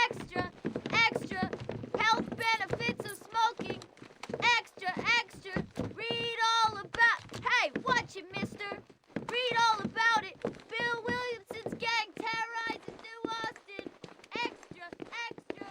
Extra, extra, health benefits of smoking. Extra, extra, read all about... Hey, watch it, mister. Read all about it. Bill Williamson's gang terrorizing New Austin. Extra, extra.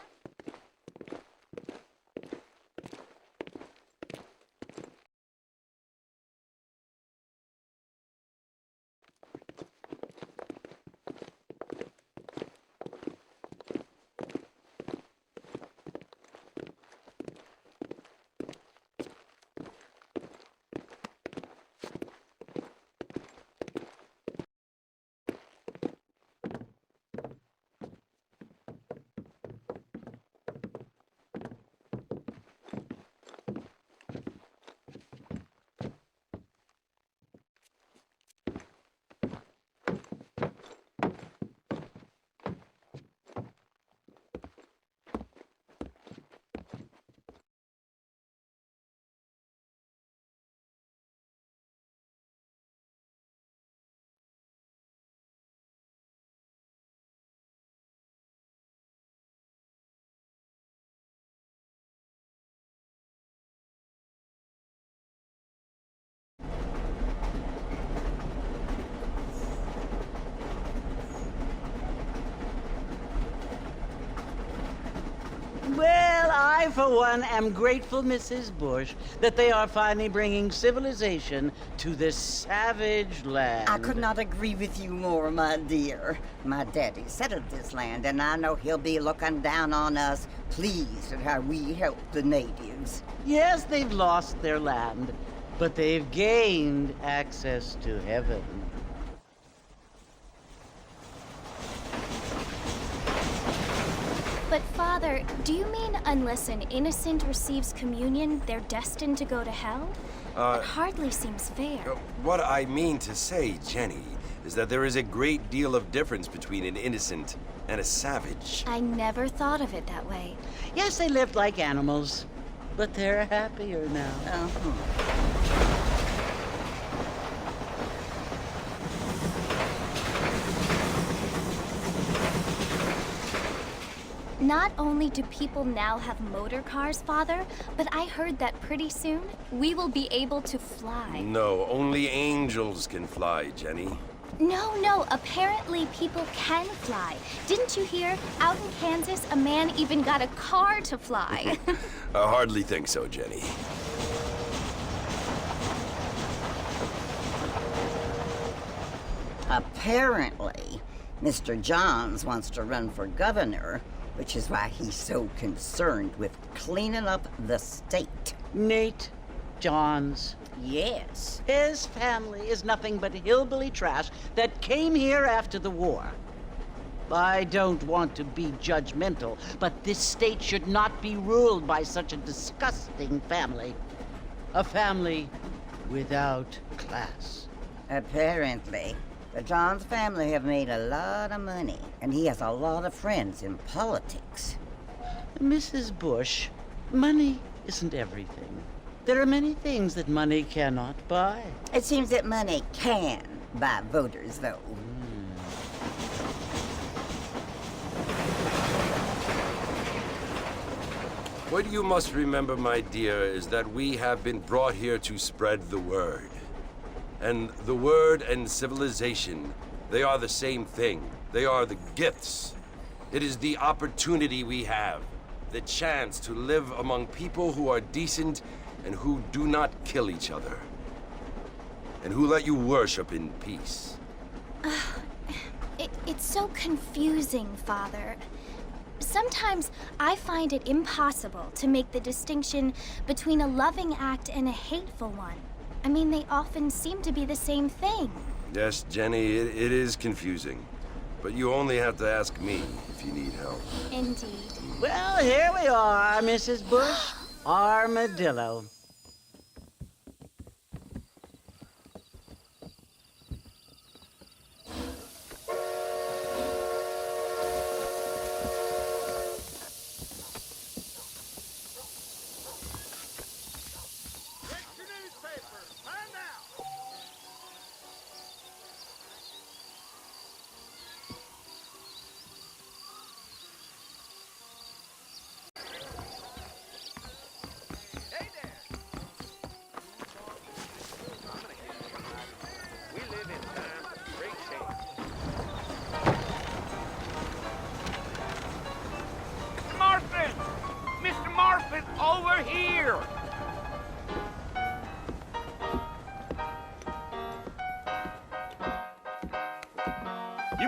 Well, I, for one, am grateful, Mrs. Bush, that they are finally bringing civilization to this savage land. I could not agree with you more, my dear. My daddy settled this land, and I know he'll be looking down on us, pleased at how we helped the natives. Yes, they've lost their land, but they've gained access to heaven. But Father, do you mean unless an innocent receives communion, they're destined to go to hell? That hardly seems fair. What I mean to say, Jenny, is that there is a great deal of difference between an innocent and a savage. I never thought of it that way. Yes, they lived like animals, but they're happier now. Not only do people now have motor cars, Father, but I heard that pretty soon we will be able to fly. No, only angels can fly, Jenny. No, apparently people can fly. Didn't you hear? Out in Kansas, a man even got a car to fly. I hardly think so, Jenny. Apparently, Mr. Johns wants to run for governor, which is why he's so concerned with cleaning up the state. Nate Johns. Yes. His family is nothing but hillbilly trash that came here after the war. I don't want to be judgmental, but this state should not be ruled by such a disgusting family. A family without class. Apparently. The Johns family have made a lot of money, and he has a lot of friends in politics. Mrs. Bush, money isn't everything. There are many things that money cannot buy. It seems that money can buy voters, though. What you must remember, my dear, is that we have been brought here to spread the word. And the word and civilization, they are the same thing. They are the gifts. It is the opportunity we have, the chance to live among people who are decent and who do not kill each other, and who let you worship in peace. It's so confusing, Father. Sometimes I find it impossible to make the distinction between a loving act and a hateful one. I mean, they often seem to be the same thing. Yes, Jenny, it is confusing. But you only have to ask me if you need help. Indeed. Well, here we are, Mrs. Bush. Armadillo.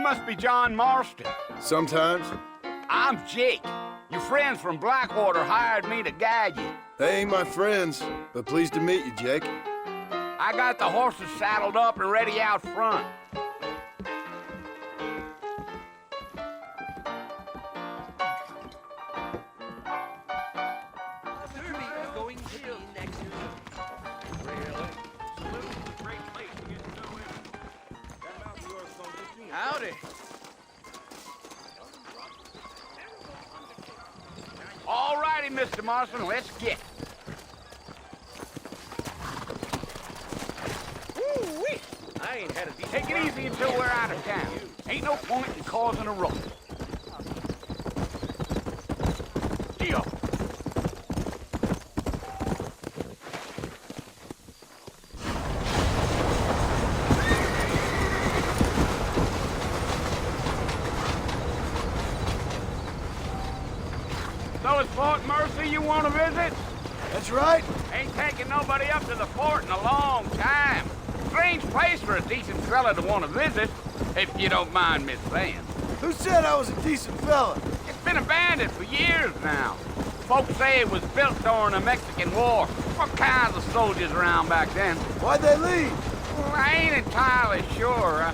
You must be John Marston. Sometimes. I'm Jake. Your friends from Blackwater hired me to guide you. They ain't my friends, but pleased to meet you, Jake. I got the horses saddled up and ready out front. Howdy. All righty, Mr. Marston, let's get. Woo-wee! I ain't had a decent Take it easy until we're out of town. Ain't no point in causing a ruckus. Deal. So it's Fort Mercy you want to visit? That's right. Ain't taking nobody up to the fort in a long time. Strange place for a decent fella to want to visit, if you don't mind me saying. Who said I was a decent fella? It's been abandoned for years now. Folks say it was built during the Mexican War. All kinds of soldiers around back then. Why'd they leave? Well, I ain't entirely sure.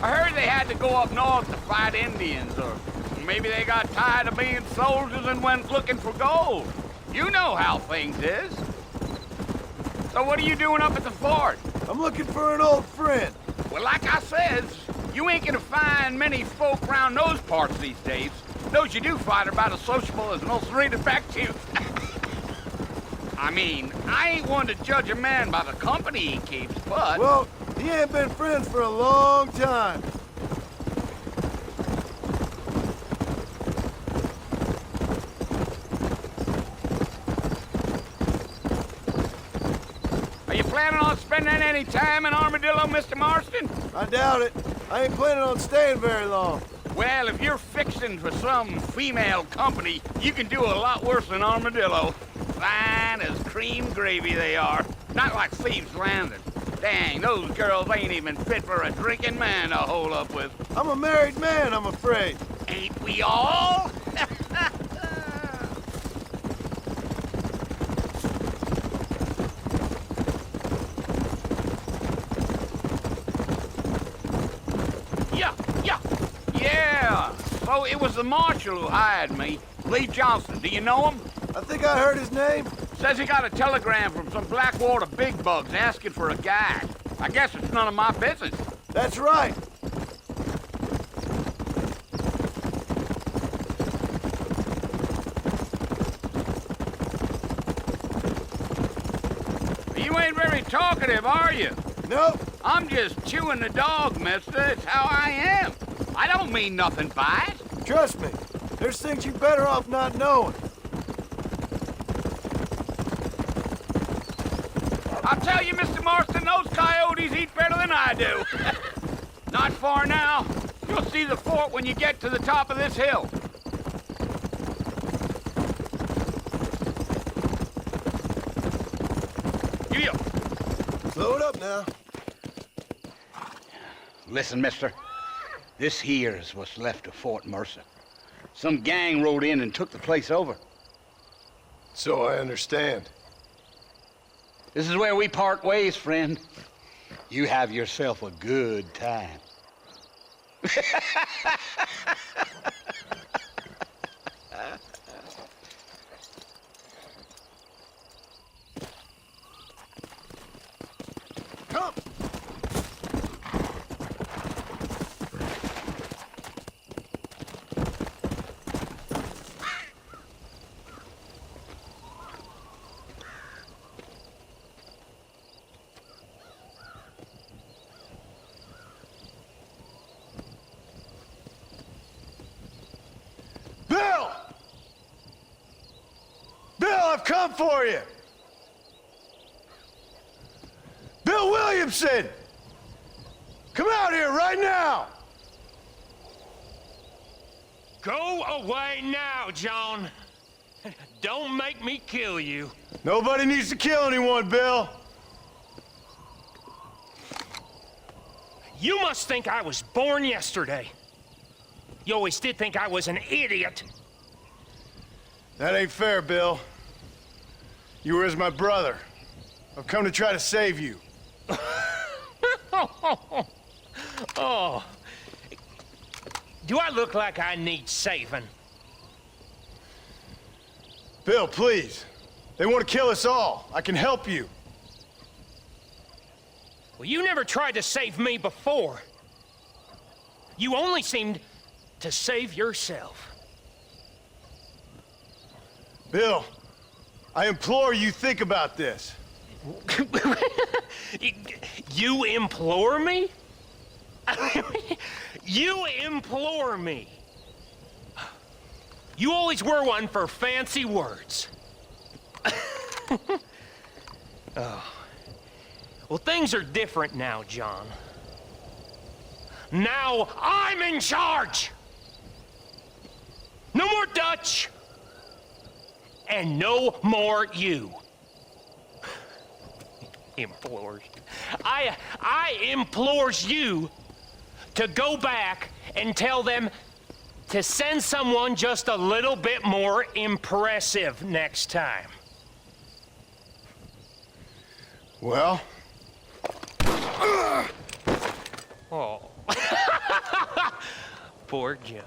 I heard they had to go up north to fight Indians, or maybe they got tired of being soldiers and went looking for gold. You know how things is. So what are you doing up at the fort? I'm looking for an old friend. Well, like I says, you ain't gonna find many folk around those parts these days. Those you do find are about as sociable as most reading back to you. I mean, I ain't one to judge a man by the company he keeps, but... Well, he ain't been friends for a long time. Are you planning on spending any time in Armadillo, Mr. Marston? I doubt it. I ain't planning on staying very long. Well, if you're fixing for some female company, you can do a lot worse than Armadillo. Fine as cream gravy they are. Not like Thieves' Landing. Dang, those girls ain't even fit for a drinking man to hole up with. I'm a married man, I'm afraid. Ain't we all? Yeah. So it was the marshal who hired me. Lee Johnson. Do you know him? I think I heard his name. Says he got a telegram from some Blackwater big bugs asking for a guide. I guess it's none of my business. That's right. You ain't very talkative, are you? Nope. I'm just chewing the dog, mister. It's how I am. I don't mean nothing by it. Trust me. There's things you're better off not knowing. I'll tell you, Mr. Marston, those coyotes eat better than I do. Not far now. You'll see the fort when you get to the top of this hill. Giddy up. Slow it up now. Listen, mister. This here is what's left of Fort Mercer. Some gang rode in and took the place over. So I understand. This is where we part ways, friend. You have yourself a good time. Come! Bill! Bill, I've come for you! Bill Williamson! Come out here right now! Go away now, John. Don't make me kill you. Nobody needs to kill anyone, Bill. You must think I was born yesterday. You always did think I was an idiot. That ain't fair, Bill. You were as my brother. I've come to try to save you. Oh. Do I look like I need saving? Bill, please. They want to kill us all. I can help you. Well, you never tried to save me before. You only seemed to save yourself. Bill, I implore you think about this. You implore me? You implore me? You always were one for fancy words. Oh. Well, things are different now, John. Now I'm in charge! No more Dutch! And no more you. Implores. I implores you to go back and tell them to send someone just a little bit more impressive next time. Well? Oh. Poor John.